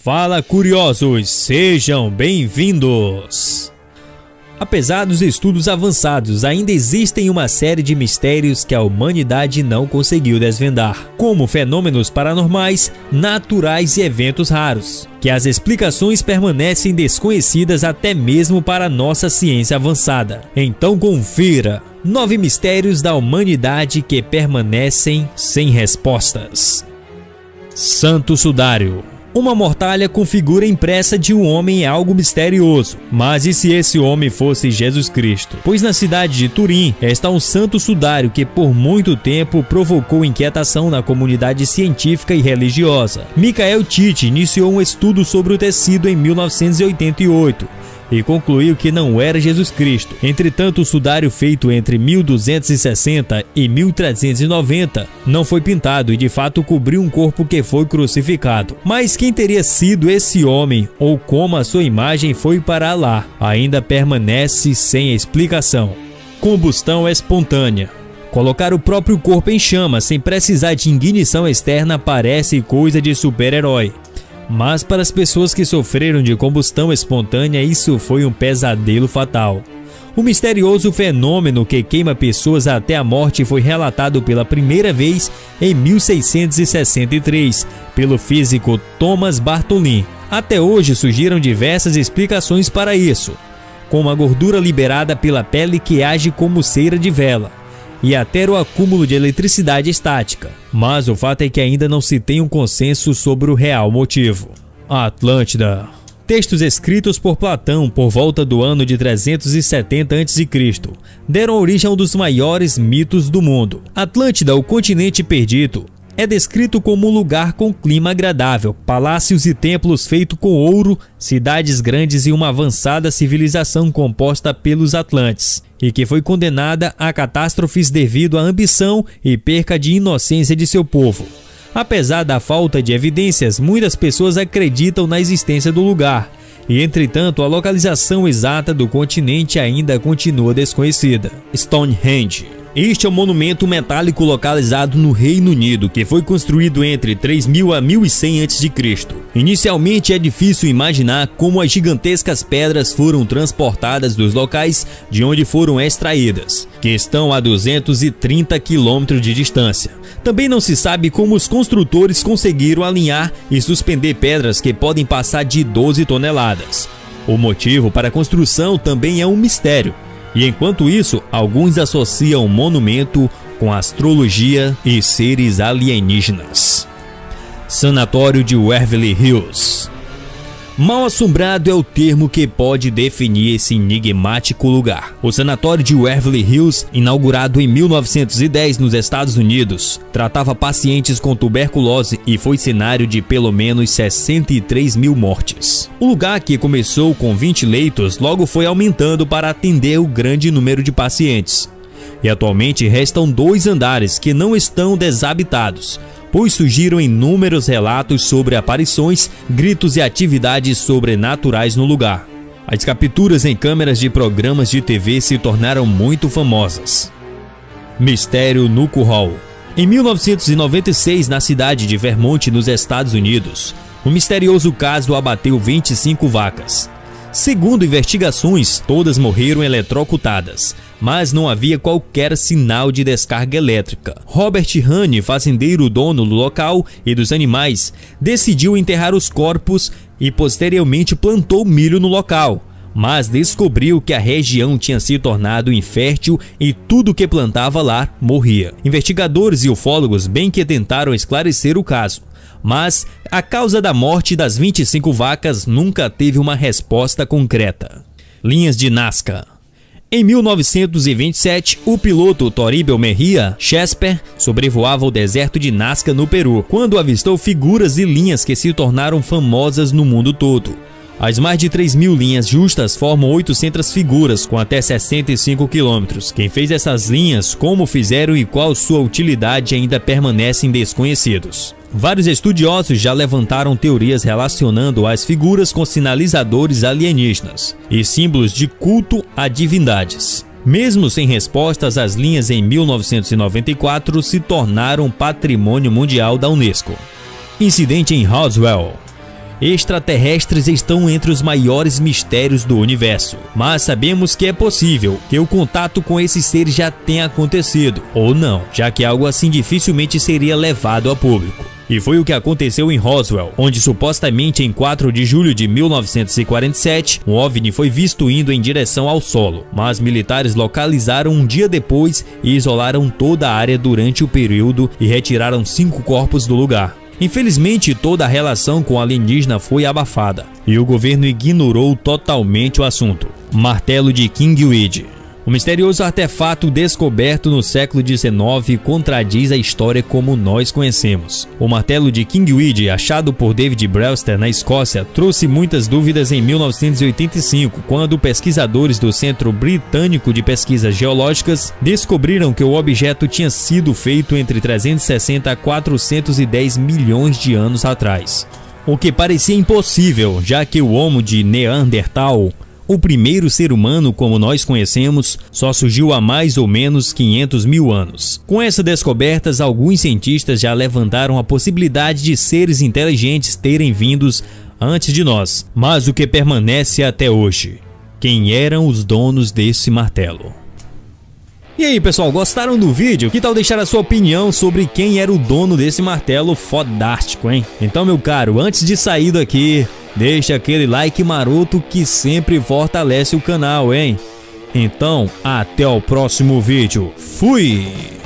Fala, curiosos, sejam bem-vindos! Apesar dos estudos avançados, ainda existem uma série de mistérios que a humanidade não conseguiu desvendar, como fenômenos paranormais, naturais e eventos raros, que as explicações permanecem desconhecidas até mesmo para a nossa ciência avançada. Então confira 9 mistérios da humanidade que permanecem sem respostas. Santo Sudário. Uma mortalha com figura impressa de um homem é algo misterioso. Mas e se esse homem fosse Jesus Cristo? Pois na cidade de Turim está um santo sudário que por muito tempo provocou inquietação na comunidade científica e religiosa. Michael Tite iniciou um estudo sobre o tecido em 1988 e concluiu que não era Jesus Cristo. Entretanto, o sudário feito entre 1260 e 1390 não foi pintado e de fato cobriu um corpo que foi crucificado. Mas quem teria sido esse homem ou como a sua imagem foi para lá ainda permanece sem explicação. Combustão espontânea. Colocar o próprio corpo em chamas sem precisar de ignição externa parece coisa de super-herói. Mas para as pessoas que sofreram de combustão espontânea, isso foi um pesadelo fatal. O misterioso fenômeno que queima pessoas até a morte foi relatado pela primeira vez em 1663 pelo físico Thomas Bartholin. Até hoje surgiram diversas explicações para isso, como a gordura liberada pela pele que age como cera de vela, e até o acúmulo de eletricidade estática. Mas o fato é que ainda não se tem um consenso sobre o real motivo. Atlântida. Textos escritos por Platão por volta do ano de 370 a.C. deram origem a um dos maiores mitos do mundo. Atlântida, o continente perdido, é descrito como um lugar com clima agradável, palácios e templos feitos com ouro, cidades grandes e uma avançada civilização composta pelos Atlantes, e que foi condenada a catástrofes devido à ambição e perca de inocência de seu povo. Apesar da falta de evidências, muitas pessoas acreditam na existência do lugar, e entretanto a localização exata do continente ainda continua desconhecida. Stonehenge. Este é um monumento metálico localizado no Reino Unido, que foi construído entre 3000 a 1100 a.C. Inicialmente é difícil imaginar como as gigantescas pedras foram transportadas dos locais de onde foram extraídas, que estão a 230 km de distância. Também não se sabe como os construtores conseguiram alinhar e suspender pedras que podem passar de 12 toneladas. O motivo para a construção também é um mistério. E enquanto isso, alguns associam o monumento com astrologia e seres alienígenas. Sanatório de Waverly Hills. Mal assombrado é o termo que pode definir esse enigmático lugar. O Sanatório de Waverly Hills, inaugurado em 1910 nos Estados Unidos, tratava pacientes com tuberculose e foi cenário de pelo menos 63 mil mortes. O lugar, que começou com 20 leitos, logo foi aumentando para atender o grande número de pacientes. E atualmente restam 2 andares que não estão desabitados, pois surgiram inúmeros relatos sobre aparições, gritos e atividades sobrenaturais no lugar. As capturas em câmeras de programas de TV se tornaram muito famosas. Mistério Nuco Hall. Em 1996, na cidade de Vermont, nos Estados Unidos, um misterioso caso abateu 25 vacas. Segundo investigações, todas morreram eletrocutadas, mas não havia qualquer sinal de descarga elétrica. Robert Haney, fazendeiro dono do local e dos animais, decidiu enterrar os corpos e posteriormente plantou milho no local, mas descobriu que a região tinha se tornado infértil e tudo que plantava lá morria. Investigadores e ufólogos bem que tentaram esclarecer o caso, mas a causa da morte das 25 vacas nunca teve uma resposta concreta. Linhas de Nazca. Em 1927, o piloto Toribio Mejia Chesper sobrevoava o deserto de Nazca no Peru, quando avistou figuras e linhas que se tornaram famosas no mundo todo. As mais de 3.000 linhas justas formam 800 figuras com até 65 quilômetros. Quem fez essas linhas, como fizeram e qual sua utilidade ainda permanecem desconhecidos. Vários estudiosos já levantaram teorias relacionando as figuras com sinalizadores alienígenas e símbolos de culto a divindades. Mesmo sem respostas, as linhas em 1994 se tornaram patrimônio mundial da Unesco. Incidente em Roswell. extraterrestres estão entre os maiores mistérios do universo, mas sabemos que é possível que o contato com esses seres já tenha acontecido, ou não, já que algo assim dificilmente seria levado a público. E foi o que aconteceu em Roswell, onde supostamente em 4 de julho de 1947, um OVNI foi visto indo em direção ao solo, mas militares localizaram um dia depois e isolaram toda a área durante o período e retiraram 5 corpos do lugar. Infelizmente, toda a relação com o alienígena foi abafada, e o governo ignorou totalmente o assunto. Martelo de Kingweed. O misterioso artefato descoberto no século XIX contradiz a história como nós conhecemos. O martelo de Kingweed, achado por David Brewster na Escócia, trouxe muitas dúvidas em 1985, quando pesquisadores do Centro Britânico de Pesquisas Geológicas descobriram que o objeto tinha sido feito entre 360 a 410 milhões de anos atrás. O que parecia impossível, já que o Homo de Neandertal, o primeiro ser humano como nós conhecemos, só surgiu há mais ou menos 500 mil anos. Com essas descobertas, alguns cientistas já levantaram a possibilidade de seres inteligentes terem vindos antes de nós. Mas o que permanece até hoje? Quem eram os donos desse martelo? E aí, pessoal, gostaram do vídeo? Que tal deixar a sua opinião sobre quem era o dono desse martelo fodástico, hein? Então, meu caro, antes de sair daqui, deixa aquele like maroto que sempre fortalece o canal, hein? Então, até o próximo vídeo. Fui!